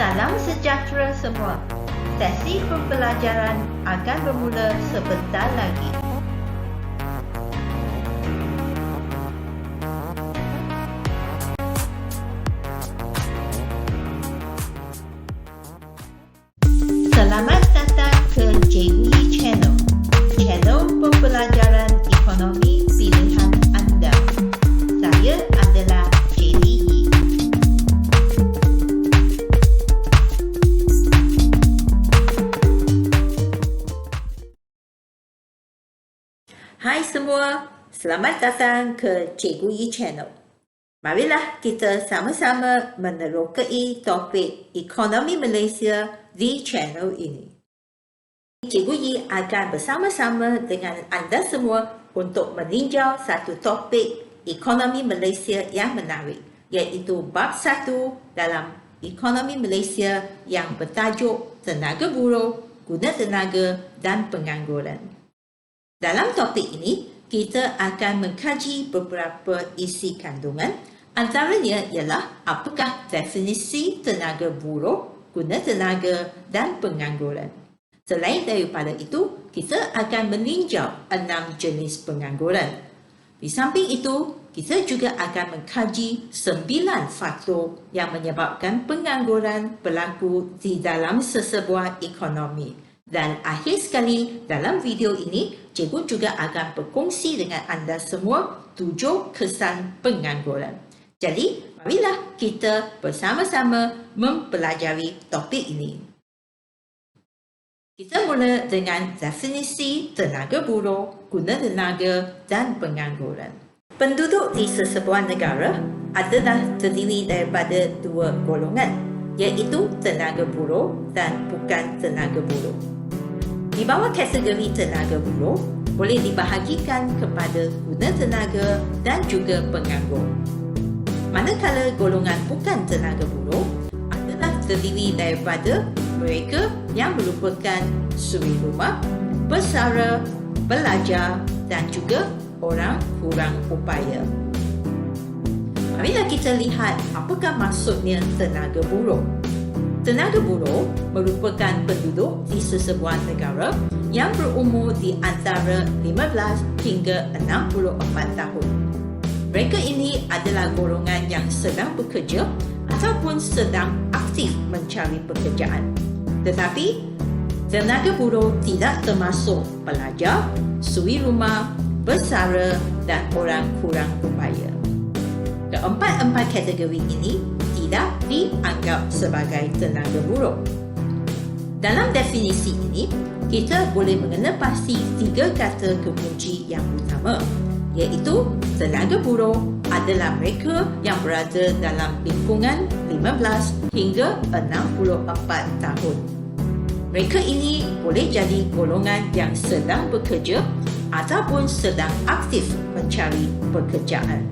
Salam sejahtera semua. Sesi pembelajaran akan bermula sebentar lagi. Selamat datang ke Cikgu Yi Channel. Channel pembelajaran ekonomi pilihan anda. Saya adalah Cikgu Yi. Hai semua, selamat datang ke Cikgu Yi Channel. Marilah kita sama-sama menerokai topik ekonomi Malaysia di channel ini. Cikgu Yi akan bersama-sama dengan anda semua untuk meninjau satu topik ekonomi Malaysia yang menarik, iaitu bab 1 dalam ekonomi Malaysia yang bertajuk tenaga buruh, guna tenaga dan pengangguran. Dalam topik ini, kita akan mengkaji beberapa isi kandungan. Antaranya ialah apakah definisi tenaga buruh, guna tenaga dan pengangguran. Selain daripada itu, kita akan meninjau 6 jenis pengangguran. Di samping itu, kita juga akan mengkaji 9 faktor yang menyebabkan pengangguran berlaku di dalam sesebuah ekonomi. Dan akhir sekali, dalam video ini, cikgu juga akan berkongsi dengan anda semua 7 kesan pengangguran. Jadi, marilah kita bersama-sama mempelajari topik ini. Kita mula dengan definisi tenaga buruh, guna tenaga dan pengangguran. Penduduk di sesebuah negara adalah terdiri daripada 2 golongan, iaitu tenaga buruh dan bukan tenaga buruh. Di bawah kategori tenaga buruh, boleh dibahagikan kepada guna tenaga dan juga penganggur. Manakala golongan bukan tenaga buruh adalah terdiri daripada mereka yang merupakan suri rumah, pesara, pelajar dan juga orang kurang upaya. Marilah kita lihat apakah maksudnya tenaga buruh. Tenaga buruh merupakan penduduk di sesebuah negara yang berumur di antara 15 hingga 64 tahun. Mereka ini adalah golongan yang sedang bekerja ataupun sedang aktif mencari pekerjaan. Tetapi, tenaga buruh tidak termasuk pelajar, suri rumah, pesara dan orang kurang upaya. Keempat-empat kategori ini tidak dianggap sebagai tenaga buruh. Dalam definisi ini, kita boleh mengenal pasti 3 kata kekunci yang utama, iaitu tenaga buruh adalah mereka yang berada dalam lingkungan 15 hingga 64 tahun. Mereka ini boleh jadi golongan yang sedang bekerja ataupun sedang aktif mencari pekerjaan.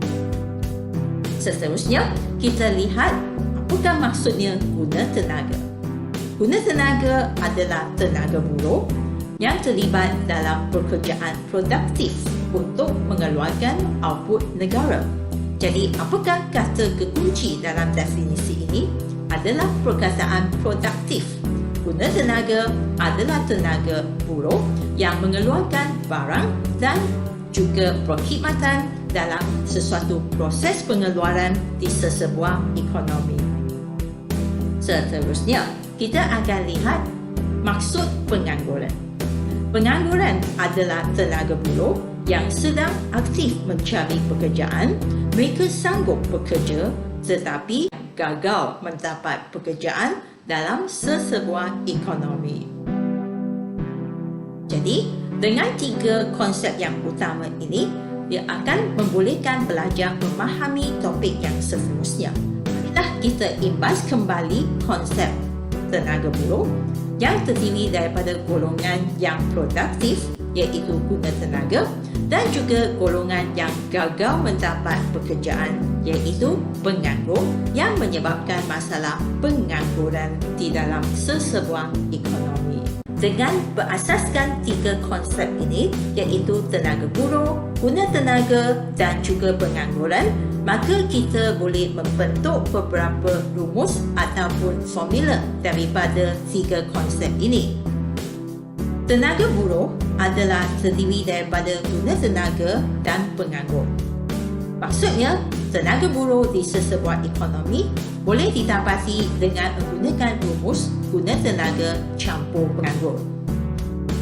Seterusnya, kita lihat apakah maksudnya guna tenaga. Guna tenaga adalah tenaga buruh yang terlibat dalam pekerjaan produktif untuk mengeluarkan output negara. Jadi, apakah kata kekunci dalam definisi ini? Adalah perkataan produktif. Guna tenaga adalah tenaga buruh yang mengeluarkan barang dan juga perkhidmatan dalam sesuatu proses pengeluaran di sesebuah ekonomi. Seterusnya, kita akan lihat maksud pengangguran. Pengangguran adalah tenaga buruh yang sedang aktif mencari pekerjaan. Mereka sanggup bekerja tetapi gagal mendapat pekerjaan dalam sesebuah ekonomi. Jadi, dengan 3 konsep yang utama ini, dia akan membolehkan pelajar memahami topik yang seterusnya. Marilah kita imbas kembali konsep tenaga buruh yang terdiri daripada golongan yang produktif, iaitu guna tenaga, dan juga golongan yang gagal mendapat pekerjaan, iaitu penganggur, yang menyebabkan masalah pengangguran di dalam sesebuah ekonomi. Dengan berasaskan 3 konsep ini, iaitu tenaga buruh, guna tenaga dan juga pengangguran, maka kita boleh membentuk beberapa rumus ataupun formula daripada tiga konsep ini. Tenaga buruh adalah terdiri daripada guna tenaga dan penganggur. Maksudnya, tenaga buruh di sesebuah ekonomi boleh didapati dengan menggunakan rumus guna tenaga campur penganggur.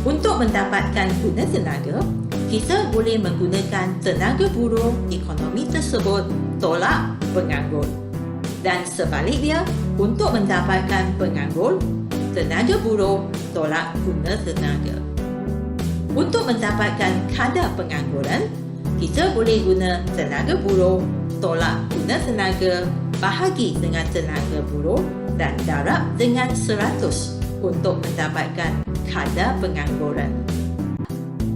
Untuk mendapatkan guna tenaga, kita boleh menggunakan tenaga buruh ekonomi tersebut tolak penganggur. Dan sebaliknya, untuk mendapatkan penganggur, tenaga buruh tolak guna tenaga. Untuk mendapatkan kadar pengangguran, kita boleh guna tenaga buruh tolak guna tenaga bahagi dengan tenaga buruh dan darab dengan 100 untuk mendapatkan kadar pengangguran.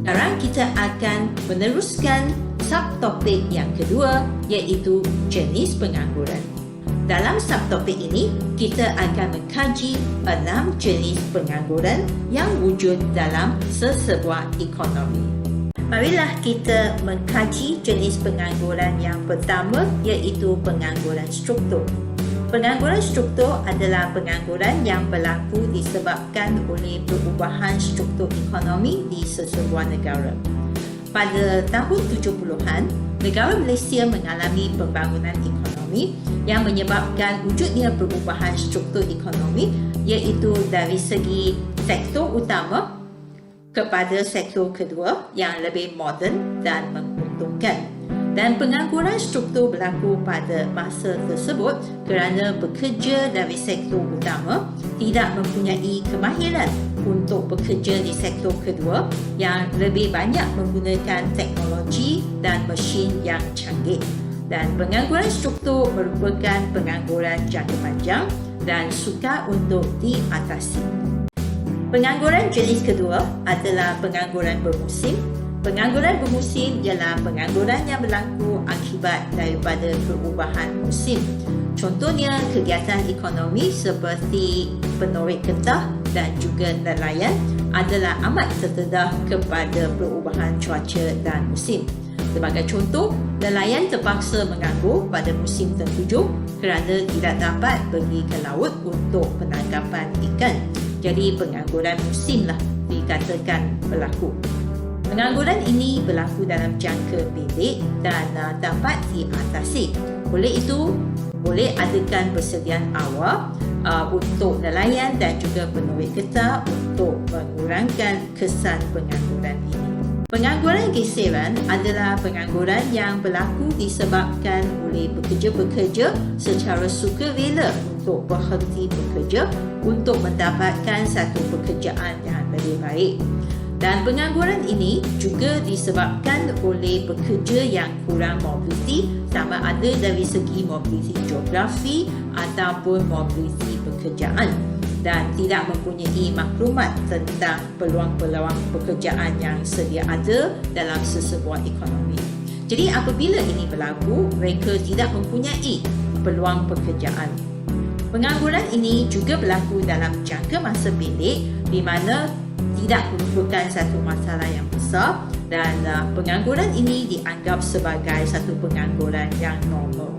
Sekarang kita akan meneruskan subtopik yang kedua, iaitu jenis pengangguran. Dalam subtopik ini, kita akan mengkaji 6 jenis pengangguran yang wujud dalam sesebuah ekonomi. Marilah kita mengkaji jenis pengangguran yang pertama, iaitu pengangguran struktur. Pengangguran struktur adalah pengangguran yang berlaku disebabkan oleh perubahan struktur ekonomi di sesebuah negara. Pada tahun 70-an, negara Malaysia mengalami pembangunan ekonomi yang menyebabkan wujudnya perubahan struktur ekonomi, iaitu dari segi sektor utama kepada sektor kedua yang lebih moden dan menguntungkan. Dan pengangguran struktur berlaku pada masa tersebut kerana pekerja dari sektor utama tidak mempunyai kemahiran untuk bekerja di sektor kedua yang lebih banyak menggunakan teknologi dan mesin yang canggih. Dan pengangguran struktur merupakan pengangguran jangka panjang dan sukar untuk diatasi. Pengangguran jenis kedua adalah pengangguran bermusim. Pengangguran bermusim ialah pengangguran yang berlaku akibat daripada perubahan musim. Contohnya, kegiatan ekonomi seperti penorek getah dan juga nelayan adalah amat terdedah kepada perubahan cuaca dan musim. Sebagai contoh, nelayan terpaksa menganggur pada musim tertentu kerana tidak dapat pergi ke laut untuk penangkapan ikan. Jadi, pengangguran musimlah dikatakan berlaku. Pengangguran ini berlaku dalam jangka pendek dan dapat diatasi. Oleh itu, boleh adakan persediaan awal untuk nelayan dan juga penorek getah untuk mengurangkan kesan pengangguran ini. Pengangguran geseran adalah pengangguran yang berlaku disebabkan oleh pekerja-pekerja secara sukarela untuk berhenti bekerja untuk mendapatkan satu pekerjaan yang lebih baik. Dan pengangguran ini juga disebabkan oleh pekerja yang kurang mobiliti, sama ada dari segi mobiliti geografi ataupun mobiliti pekerjaan, dan tidak mempunyai maklumat tentang peluang-peluang pekerjaan yang sedia ada dalam sesebuah ekonomi. Jadi apabila ini berlaku, mereka tidak mempunyai peluang pekerjaan. Pengangguran ini juga berlaku dalam jangka masa pendek di mana tidak merupakan satu masalah yang besar dan pengangguran ini dianggap sebagai satu pengangguran yang normal.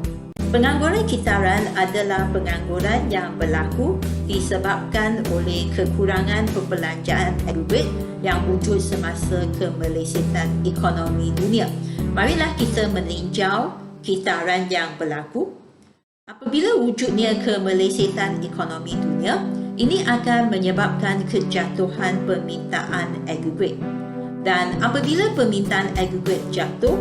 Pengangguran kitaran adalah pengangguran yang berlaku disebabkan oleh kekurangan perbelanjaan agregat yang wujud semasa kemelesetan ekonomi dunia. Marilah kita meninjau kitaran yang berlaku. Apabila wujudnya kemelesetan ekonomi dunia, ini akan menyebabkan kejatuhan permintaan agregat. Dan apabila permintaan agregat jatuh,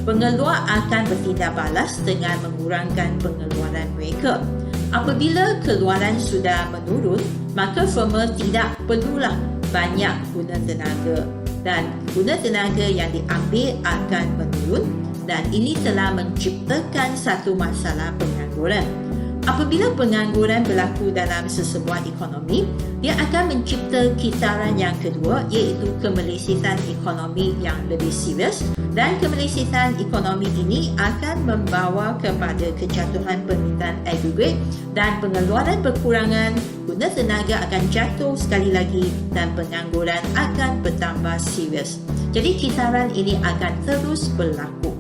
pengeluar akan bertindak balas dengan mengurangkan pengeluaran mereka. Apabila keluaran sudah menurun, maka firma tidak perlulah banyak guna tenaga dan guna tenaga yang diambil akan menurun, dan ini telah menciptakan satu masalah pengangguran. Apabila pengangguran berlaku dalam sesebuah ekonomi, dia akan mencipta kitaran yang kedua, iaitu kemelesetan ekonomi yang lebih serius, dan kemelesetan ekonomi ini akan membawa kepada kejatuhan permintaan agregat dan pengeluaran berkurangan, guna tenaga akan jatuh sekali lagi dan pengangguran akan bertambah serius. Jadi kitaran ini akan terus berlaku.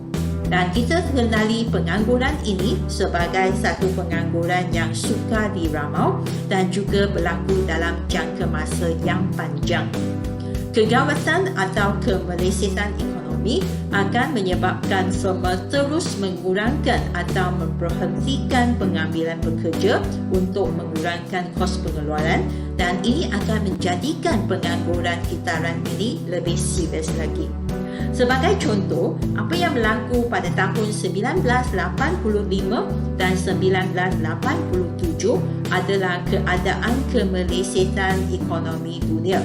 Dan kita kenali pengangguran ini sebagai satu pengangguran yang sukar diramau dan juga berlaku dalam jangka masa yang panjang. Kegawatan atau kemelesetan ekonomi akan menyebabkan firma terus mengurangkan atau memberhentikan pengambilan pekerja untuk mengurangkan kos pengeluaran, dan ini akan menjadikan pengangguran kitaran ini lebih serius lagi. Sebagai contoh, apa yang berlaku pada tahun 1985 dan 1987 adalah keadaan kemelesetan ekonomi dunia.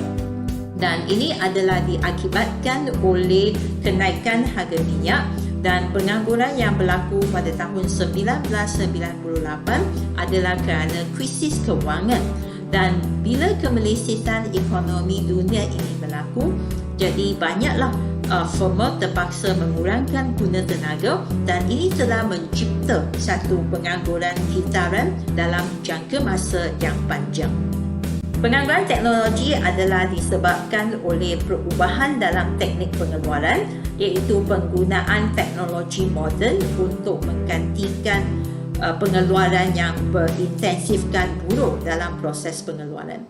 Dan ini adalah diakibatkan oleh kenaikan harga minyak, dan pengangguran yang berlaku pada tahun 1998 adalah kerana krisis kewangan. Dan bila kemelesetan ekonomi dunia ini berlaku, jadi banyaklah firma terpaksa mengurangkan guna tenaga, dan ini telah mencipta satu pengangguran kitaran dalam jangka masa yang panjang. Pengangguran teknologi adalah disebabkan oleh perubahan dalam teknik pengeluaran, iaitu penggunaan teknologi moden untuk menggantikan pengeluaran yang berintensifkan buruh dalam proses pengeluaran.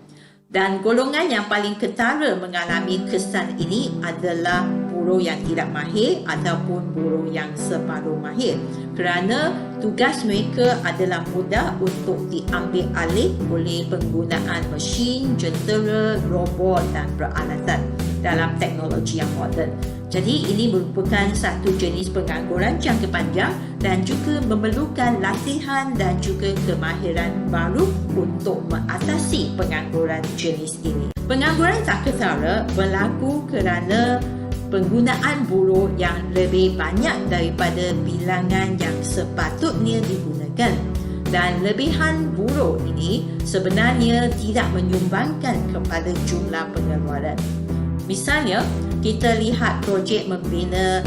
Dan golongan yang paling ketara mengalami kesan ini adalah buruh yang tidak mahir ataupun buruh yang separuh mahir, kerana tugas mereka adalah mudah untuk diambil alih oleh penggunaan mesin, jentera, robot dan peralatan dalam teknologi yang moden. Jadi ini merupakan satu jenis pengangguran jangka panjang dan juga memerlukan latihan dan juga kemahiran baru untuk mengatasi pengangguran jenis ini. Pengangguran tak ketara berlaku kerana penggunaan buruh yang lebih banyak daripada bilangan yang sepatutnya digunakan. Dan lebihan buruh ini sebenarnya tidak menyumbangkan kepada jumlah pengeluaran. Misalnya, kita lihat projek membina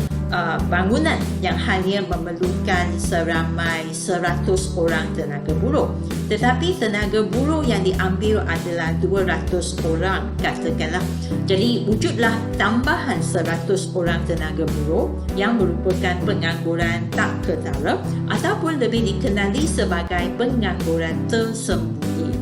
bangunan yang hanya memerlukan seramai 100 orang tenaga buruh. Tetapi tenaga buruh yang diambil adalah 200 orang, katakanlah. Jadi, wujudlah tambahan 100 orang tenaga buruh yang merupakan pengangguran tak ketara ataupun lebih dikenali sebagai pengangguran tersembunyi.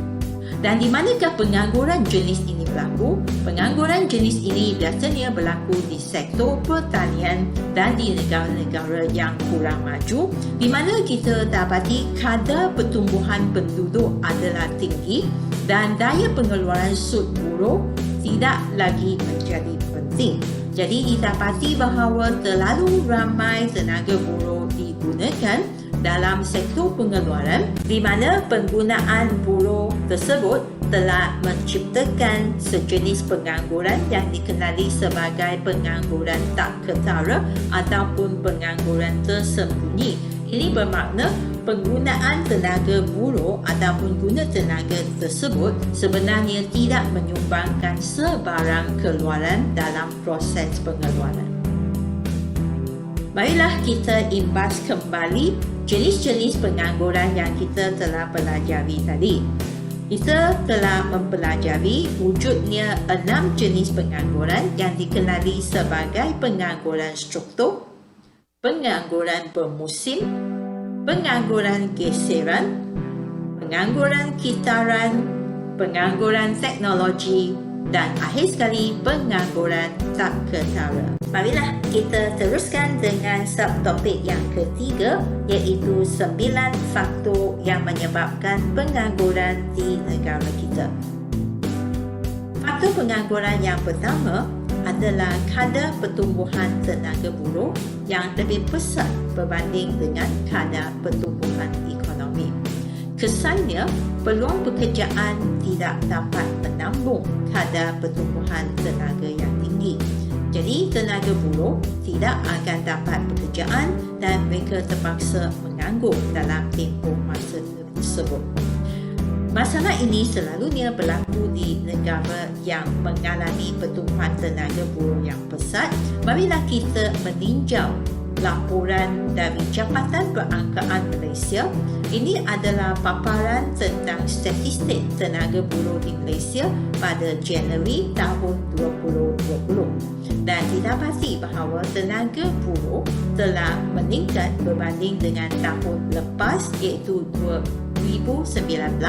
Dan di manakah pengangguran jenis ini berlaku? Pengangguran jenis ini biasanya berlaku di sektor pertanian dan di negara-negara yang kurang maju, di mana kita dapati kadar pertumbuhan penduduk adalah tinggi dan daya pengeluaran sud buruh tidak lagi menjadi penting. Jadi didapati bahawa terlalu ramai tenaga buruh digunakan dalam sektor pengeluaran, di mana penggunaan buruh tersebut telah menciptakan sejenis pengangguran yang dikenali sebagai pengangguran tak ketara ataupun pengangguran tersembunyi. Ini bermakna penggunaan tenaga buruh ataupun guna tenaga tersebut sebenarnya tidak menyumbangkan sebarang keluaran dalam proses pengeluaran. Marilah kita imbas kembali jenis-jenis pengangguran yang kita telah pelajari tadi. Kita telah mempelajari wujudnya 6 jenis pengangguran yang dikenali sebagai pengangguran struktur, pengangguran bermusim, pengangguran geseran, pengangguran kitaran, pengangguran teknologi, dan akhir sekali pengangguran tak ketara. Marilah kita teruskan dengan subtopik yang ketiga, iaitu 9 faktor yang menyebabkan pengangguran di negara kita. Faktor pengangguran yang pertama adalah kadar pertumbuhan tenaga buruh yang lebih besar berbanding dengan kadar pertumbuhan ekonomi. Kesannya, peluang pekerjaan tidak dapat menambung kadar pertumbuhan tenaga yang tinggi. Jadi, tenaga buruh tidak akan dapat pekerjaan dan mereka terpaksa menganggur dalam tempoh masa tersebut. Masalah ini selalunya berlaku di negara yang mengalami pertumbuhan tenaga buruh yang pesat. Marilah kita meninjau laporan dari Jabatan Perangkaan Malaysia. Ini adalah paparan tentang statistik tenaga buruh di Malaysia pada Januari tahun 2020. Dan didapati bahawa tenaga buruh telah meningkat berbanding dengan tahun lepas iaitu 2019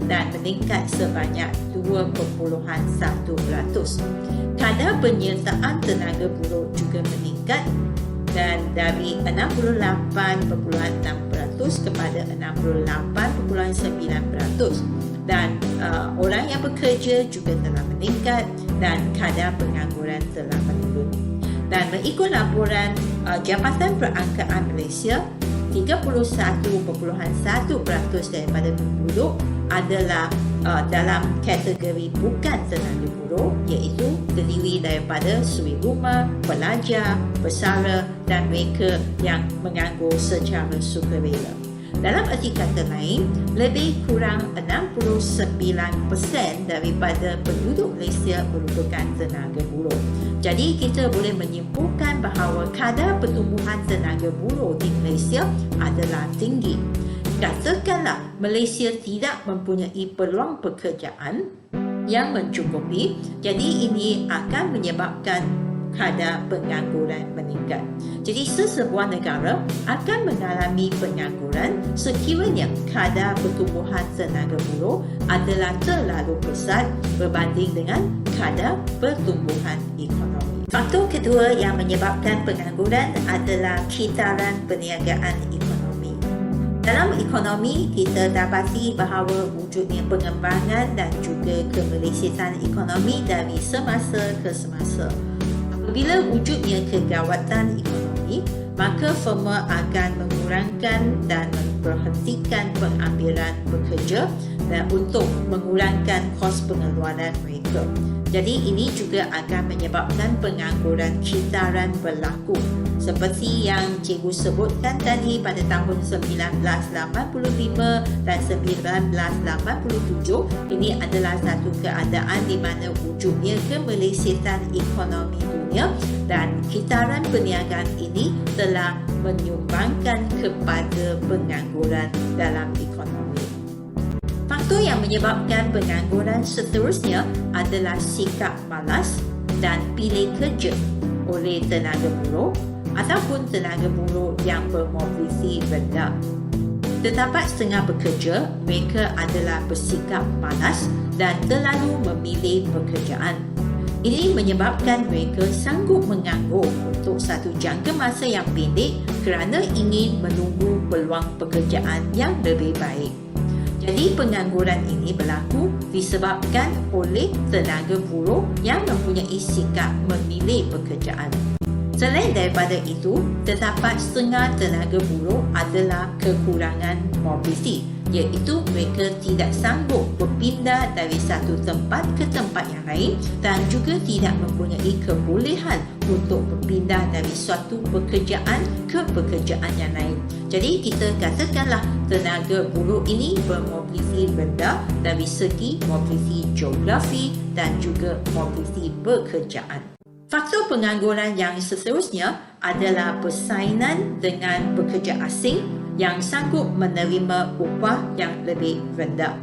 dan meningkat sebanyak 2.1%. Kadar penyertaan tenaga buruh juga meningkat dan dari 68.6% kepada 68.9%, dan orang yang bekerja juga telah meningkat dan kadar pengangguran telah menurun. Dan mengikut laporan Jabatan Perangkaan Malaysia, 31.1% daripada penduduk adalah dalam kategori bukan tenaga buruh, iaitu terdiri daripada suri rumah, pelajar, pesara dan mereka yang menganggur secara sukarela. Dalam erti kata lain, lebih kurang 69% daripada penduduk Malaysia merupakan tenaga buruh. Jadi kita boleh menyimpulkan bahawa kadar pertumbuhan tenaga buruh di Malaysia adalah tinggi. Katakanlah Malaysia tidak mempunyai peluang pekerjaan yang mencukupi, jadi ini akan menyebabkan kadar pengangguran meningkat. Jadi sesebuah negara akan mengalami pengangguran sekiranya kadar pertumbuhan tenaga buruh adalah terlalu besar berbanding dengan kadar pertumbuhan ekonomi. Faktor kedua yang menyebabkan pengangguran adalah kitaran perniagaan ekonomi. Dalam ekonomi, kita dapati bahawa wujudnya pengembangan dan juga kemelesitan ekonomi dari semasa ke semasa. Apabila wujudnya kegawatan ekonomi, maka firma akan mengurangkan dan memberhentikan pengambilan pekerja dan untuk mengurangkan kos pengeluaran mereka. Jadi ini juga akan menyebabkan pengangguran kitaran berlaku. Seperti yang cikgu sebutkan tadi, pada tahun 1985 dan 1987, ini adalah satu keadaan di mana wujudnya kemelesitan ekonomi dunia dan kitaran perniagaan ini telah menyumbangkan kepada pengangguran dalam ekonomi. Faktor yang menyebabkan pengangguran seterusnya adalah sikap malas dan pilih kerja oleh tenaga buruh ataupun tenaga buruh yang bermobiliti rendah. Terdapat setengah pekerja, mereka adalah bersikap malas dan terlalu memilih pekerjaan. Ini menyebabkan mereka sanggup menganggur untuk satu jangka masa yang pendek kerana ingin menunggu peluang pekerjaan yang lebih baik. Jadi pengangguran ini berlaku disebabkan oleh tenaga buruh yang mempunyai sikap memilih pekerjaan. Selain daripada itu, terdapat setengah tenaga buruh adalah kekurangan mobiliti, iaitu mereka tidak sanggup berpindah dari satu tempat ke tempat yang lain dan juga tidak mempunyai kebolehan untuk berpindah dari suatu pekerjaan ke pekerjaan yang lain. Jadi kita katakanlah tenaga buruh ini bermobiliti rendah dari segi mobiliti geografi dan juga mobiliti pekerjaan. Faktor pengangguran yang seterusnya adalah persaingan dengan pekerja asing yang sanggup menerima upah yang lebih rendah.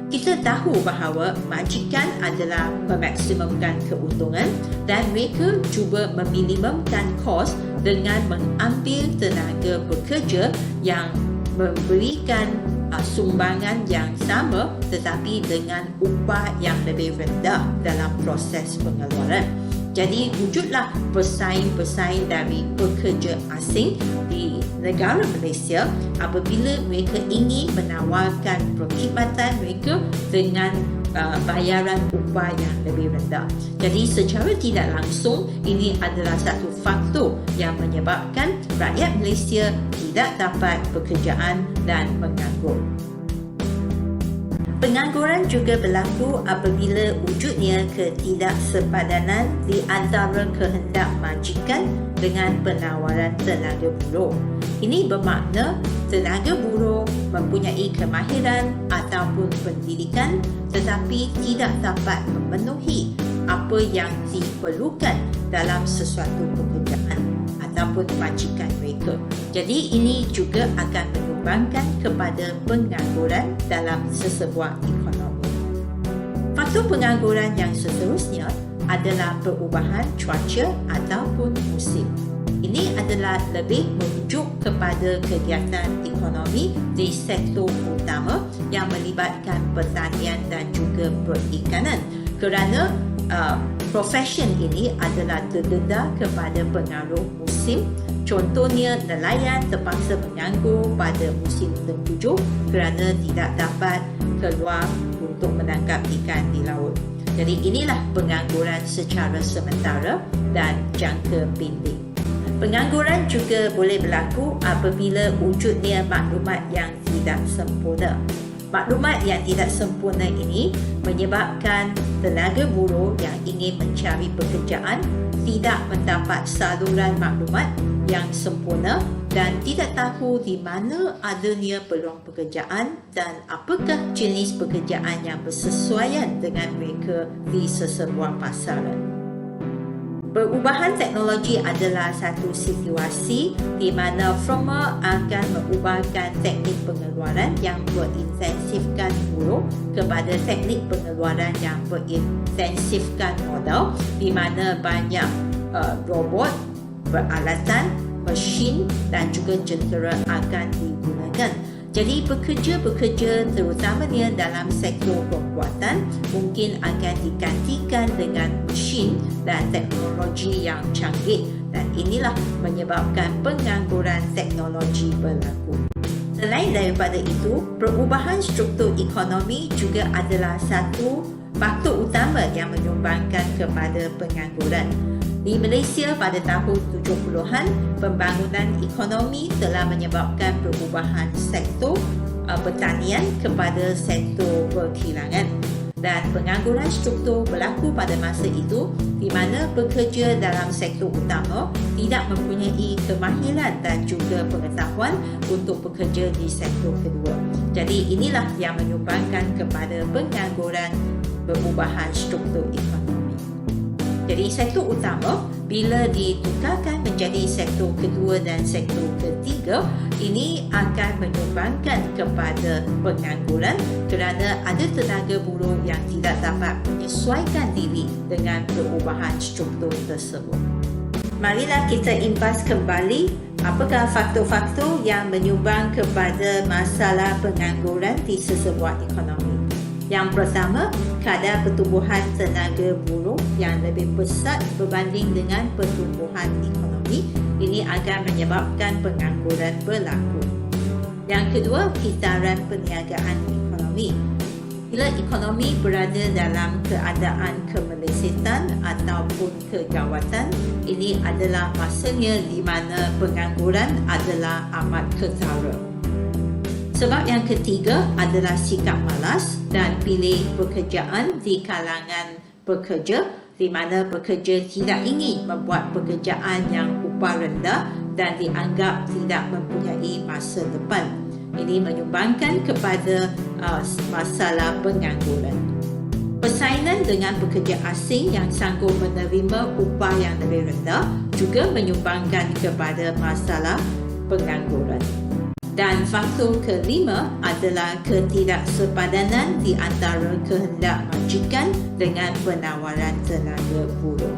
Kita tahu bahawa majikan adalah memaksimumkan keuntungan dan mereka cuba meminimumkan kos dengan mengambil tenaga bekerja yang memberikan sumbangan yang sama tetapi dengan upah yang lebih rendah dalam proses pengeluaran. Jadi wujudlah pesaing-pesaing dari pekerja asing di negara Malaysia apabila mereka ingin menawarkan perkhidmatan mereka dengan bayaran upah yang lebih rendah. Jadi secara tidak langsung ini adalah satu faktor yang menyebabkan rakyat Malaysia tidak dapat pekerjaan dan menganggur. Pengangguran juga berlaku apabila wujudnya ketidaksepadanan di antara kehendak majikan dengan penawaran tenaga buruh. Ini bermakna tenaga buruh mempunyai kemahiran ataupun pendidikan tetapi tidak dapat memenuhi apa yang diperlukan dalam sesuatu pekerjaan ataupun majikan mereka. Jadi ini juga akan menyumbangkan kepada pengangguran dalam sesebuah ekonomi. Faktor pengangguran yang seterusnya adalah perubahan cuaca ataupun musim. Ini adalah lebih merujuk kepada kegiatan ekonomi di sektor utama yang melibatkan pertanian dan juga perikanan, kerana profession ini adalah terdedah kepada pengaruh musim. Contohnya, nelayan terpaksa menganggur pada musim tengkujuh kerana tidak dapat keluar untuk menangkap ikan di laut. Jadi inilah pengangguran secara sementara dan jangka pendek. Pengangguran juga boleh berlaku apabila wujudnya maklumat yang tidak sempurna. Maklumat yang tidak sempurna ini menyebabkan tenaga buruh yang ingin mencari pekerjaan tidak mendapat saluran maklumat yang sempurna dan tidak tahu di mana adanya peluang pekerjaan dan apakah jenis pekerjaan yang bersesuaian dengan mereka di sesebuah pasaran. Perubahan teknologi adalah satu situasi di mana firma akan mengubahkan teknik pengeluaran yang berintensifkan buruh kepada teknik pengeluaran yang berintensifkan modal, di mana banyak robot, peralatan, mesin dan juga jentera akan digunakan. Jadi pekerja-pekerja terutamanya dalam sektor pembuatan mungkin akan digantikan dengan mesin dan teknologi yang canggih, dan inilah menyebabkan pengangguran teknologi berlaku. Selain daripada itu, perubahan struktur ekonomi juga adalah satu faktor utama yang menyumbangkan kepada pengangguran. Di Malaysia pada tahun 70-an, pembangunan ekonomi telah menyebabkan perubahan sektor pertanian kepada sektor perkilangan, dan pengangguran struktur berlaku pada masa itu di mana pekerja dalam sektor utama tidak mempunyai kemahiran dan juga pengetahuan untuk bekerja di sektor kedua. Jadi inilah yang menyumbangkan kepada pengangguran perubahan struktur ekonomi. Jadi sektor utama bila ditukarkan menjadi sektor kedua dan sektor ketiga, ini akan menyumbangkan kepada pengangguran kerana ada tenaga buruh yang tidak dapat menyesuaikan diri dengan perubahan struktur tersebut. Marilah kita impas kembali apakah faktor-faktor yang menyumbang kepada masalah pengangguran di sesebuah ekonomi. Yang pertama, kadar pertumbuhan tenaga buruh yang lebih pesat berbanding dengan pertumbuhan ekonomi. Ini akan menyebabkan pengangguran berlaku. Yang kedua, kisaran perniagaan ekonomi. Bila ekonomi berada dalam keadaan kemelesetan ataupun kegawatan, ini adalah masanya di mana pengangguran adalah amat ketara. Sebab yang ketiga adalah sikap malas dan pilih pekerjaan di kalangan pekerja, di mana pekerja tidak ingin membuat pekerjaan yang upah rendah dan dianggap tidak mempunyai masa depan. Ini menyumbangkan kepada masalah pengangguran. Persaingan dengan pekerja asing yang sanggup menerima upah yang lebih rendah juga menyumbangkan kepada masalah pengangguran. Dan faktor kelima adalah ketidaksepadanan di antara kehendak majikan dengan penawaran tenaga buruh.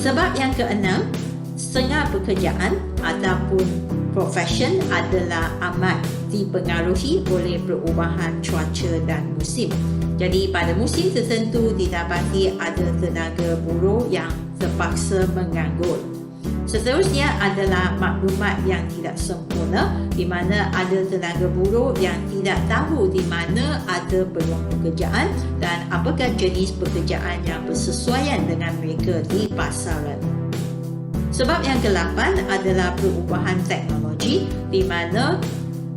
Sebab yang keenam, setengah pekerjaan ataupun profession adalah amat dipengaruhi oleh perubahan cuaca dan musim. Jadi pada musim tertentu didapati ada tenaga buruh yang terpaksa menganggur. Seterusnya adalah maklumat yang tidak sempurna, di mana ada tenaga buruh yang tidak tahu di mana ada peluang pekerjaan dan apakah jenis pekerjaan yang bersesuaian dengan mereka di pasaran. Sebab yang ke-8 adalah perubahan teknologi, di mana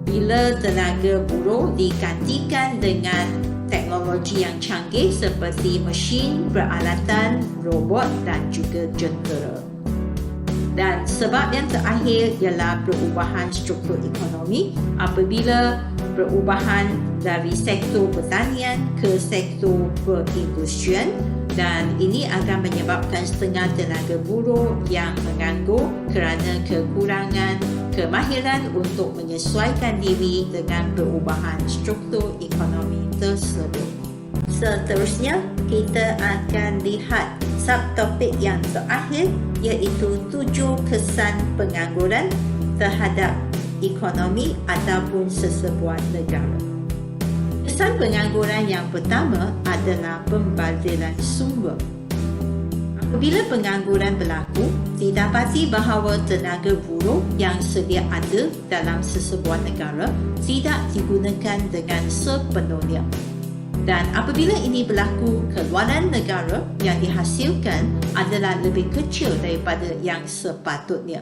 bila tenaga buruh digantikan dengan teknologi yang canggih seperti mesin, peralatan, robot dan juga jentera. Dan sebab yang terakhir ialah perubahan struktur ekonomi apabila perubahan dari sektor pertanian ke sektor perindustrian dan ini akan menyebabkan setengah tenaga buruh yang menganggur kerana kekurangan kemahiran untuk menyesuaikan diri dengan perubahan struktur ekonomi tersebut. Seterusnya, kita akan lihat subtopik yang terakhir iaitu 7 kesan pengangguran terhadap ekonomi ataupun sesebuah negara. Kesan pengangguran yang pertama adalah pembaziran sumber. Apabila pengangguran berlaku, didapati bahawa tenaga buruh yang sedia ada dalam sesebuah negara tidak digunakan dengan sepenuhnya. Dan apabila ini berlaku, keluaran negara yang dihasilkan adalah lebih kecil daripada yang sepatutnya.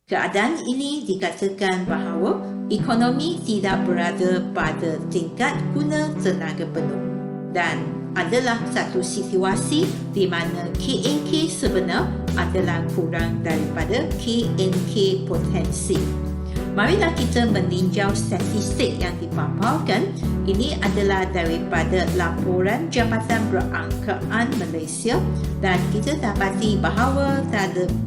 Keadaan ini dikatakan bahawa ekonomi tidak berada pada tingkat guna tenaga penuh dan adalah satu situasi di mana KNK sebenar adalah kurang daripada KNK potensi. Marilah kita meninjau statistik yang dipaparkan. Ini adalah daripada laporan Jabatan Perangkaan Malaysia dan kita dapati bahawa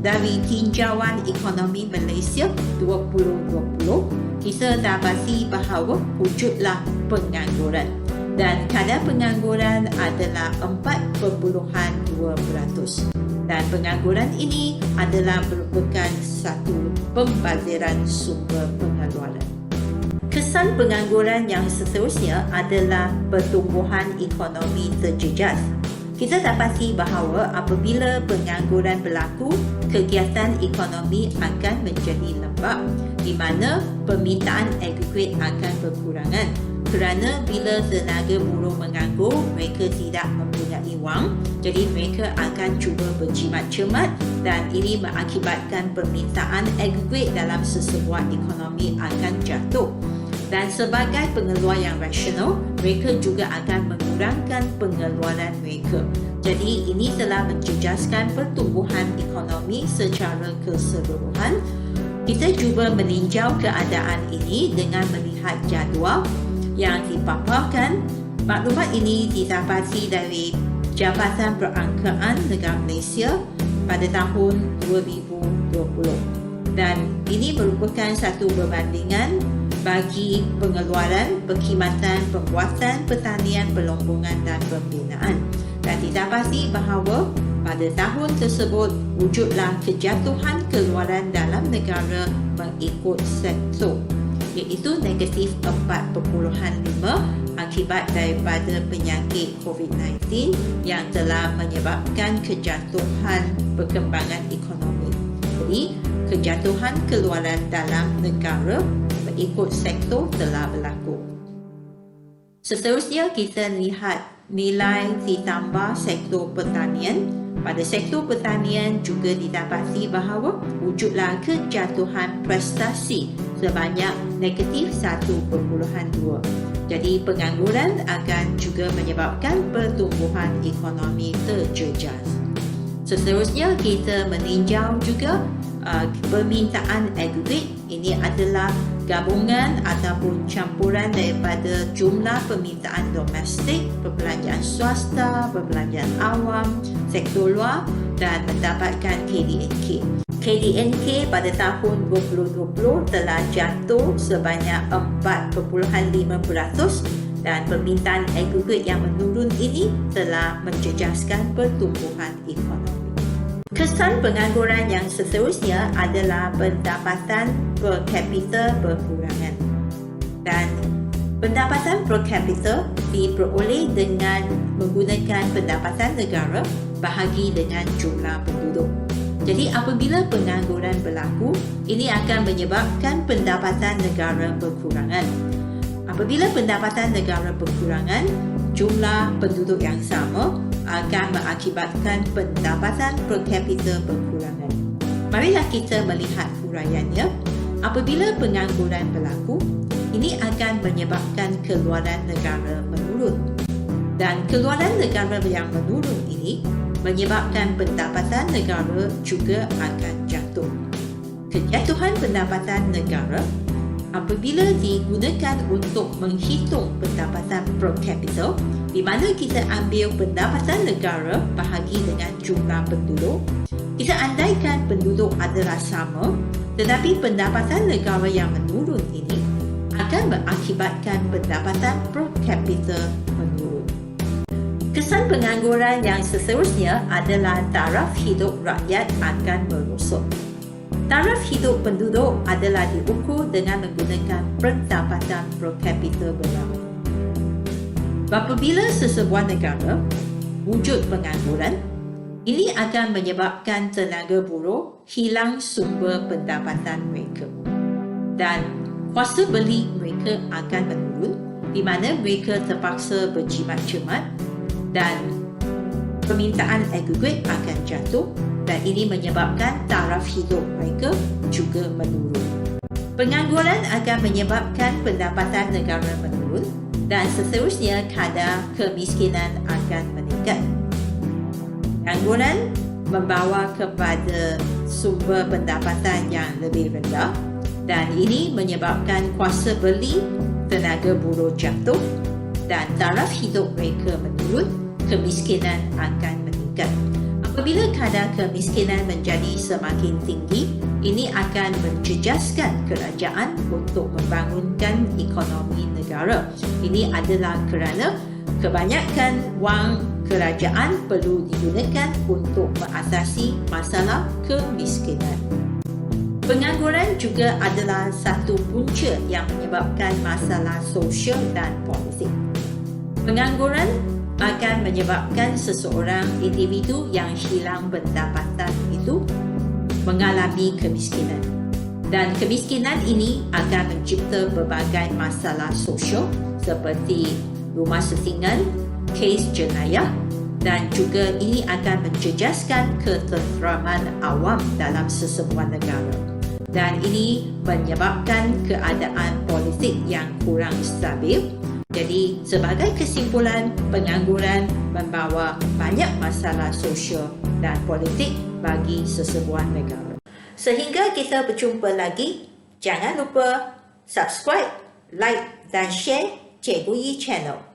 dari tinjauan ekonomi Malaysia 2020, kita dapati bahawa wujudlah pengangguran dan kadar pengangguran adalah 4.2%. Dan pengangguran ini adalah merupakan satu pembaziran sumber pengeluaran. Kesan pengangguran yang seterusnya adalah pertumbuhan ekonomi terjejas. Kita dapati bahawa apabila pengangguran berlaku, kegiatan ekonomi akan menjadi lembab di mana permintaan agregat akan berkurangan. Kerana bila tenaga buruh menganggur, mereka tidak mempunyai wang, jadi mereka akan cuba berjimat cermat dan ini mengakibatkan permintaan agregat dalam sesebuah ekonomi akan jatuh. Dan sebagai pengeluar yang rasional, mereka juga akan mengurangkan pengeluaran mereka. Jadi ini telah menjejaskan pertumbuhan ekonomi secara keseluruhan. Kita cuba meninjau keadaan ini dengan melihat jadual yang dipaparkan. Maklumat ini didapati dari Jabatan Perangkaan Negara Malaysia pada tahun 2020 dan ini merupakan satu perbandingan bagi pengeluaran, perkhidmatan, pembuatan, pertanian, pelombongan dan pembinaan. Dan didapati bahawa pada tahun tersebut wujudlah kejatuhan keluaran dalam negara mengikut sektor, iaitu negatif 4.5 akibat daripada penyakit COVID-19 yang telah menyebabkan kejatuhan perkembangan ekonomi. Jadi, kejatuhan keluaran dalam negara mengikut sektor telah berlaku. Seterusnya, kita lihat nilai ditambah sektor pertanian. Pada sektor pertanian juga didapati bahawa wujudlah kejatuhan prestasi sebanyak negatif 1.2. Jadi pengangguran akan juga menyebabkan pertumbuhan ekonomi terjejas. Seterusnya kita meninjau juga permintaan agregat. Ini adalah gabungan ataupun campuran daripada jumlah permintaan domestik, perbelanjaan swasta, perbelanjaan awam, sektor luar dan mendapatkan KDNK. KDNK pada tahun 2020 telah jatuh sebanyak 4.5% dan permintaan agregat yang menurun ini telah menjejaskan pertumbuhan ekonomi. Kesan pengangguran yang seterusnya adalah pendapatan per kapita berkurangan. Dan pendapatan per kapita diperoleh dengan menggunakan pendapatan negara bahagi dengan jumlah penduduk. Jadi apabila pengangguran berlaku, ini akan menyebabkan pendapatan negara berkurangan. Apabila pendapatan negara berkurangan, jumlah penduduk yang sama akan mengakibatkan pendapatan per kapita berkurangan. Marilah kita melihat huraiannya. Apabila pengangguran berlaku, ini akan menyebabkan keluaran negara menurun. Dan keluaran negara yang menurun ini menyebabkan pendapatan negara juga akan jatuh. Kejatuhan pendapatan negara apabila digunakan untuk menghitung pendapatan per capita, di mana kita ambil pendapatan negara bahagi dengan jumlah penduduk, kita andaikan penduduk adalah sama, tetapi pendapatan negara yang menurun ini akan mengakibatkan pendapatan per capita menurun. Kesan pengangguran yang seterusnya adalah taraf hidup rakyat akan merosot. Taraf hidup penduduk adalah diukur dengan menggunakan pendapatan per capita berapa. Apabila sesebuah negara wujud pengangguran, ini akan menyebabkan tenaga buruh hilang sumber pendapatan mereka dan kuasa beli mereka akan menurun, di mana mereka terpaksa berjimat-jimat dan permintaan agregat akan jatuh, dan ini menyebabkan taraf hidup mereka juga menurun. Pengangguran akan menyebabkan pendapatan negara menurun dan seterusnya kadar kemiskinan akan meningkat. Pengangguran membawa kepada sumber pendapatan yang lebih rendah dan ini menyebabkan kuasa beli tenaga buruh jatuh dan taraf hidup mereka menurun, kemiskinan akan meningkat. Apabila kadar kemiskinan menjadi semakin tinggi, ini akan menjejaskan kerajaan untuk membangunkan ekonomi negara. Ini adalah kerana kebanyakan wang kerajaan perlu digunakan untuk mengatasi masalah kemiskinan. Pengangguran juga adalah satu punca yang menyebabkan masalah sosial dan politik. Pengangguran akan menyebabkan seseorang individu yang hilang pendapatan itu mengalami kemiskinan. Dan kemiskinan ini akan mencipta berbagai masalah sosial seperti rumah sesingan, kes jenayah dan juga ini akan menjejaskan ketenteraman awam dalam sesebuah negara. Dan ini menyebabkan keadaan politik yang kurang stabil. Jadi, sebagai kesimpulan, pengangguran membawa banyak masalah sosial dan politik bagi sesebuah negara. Sehingga kita berjumpa lagi, jangan lupa subscribe, like dan share Cikgu Yi Channel.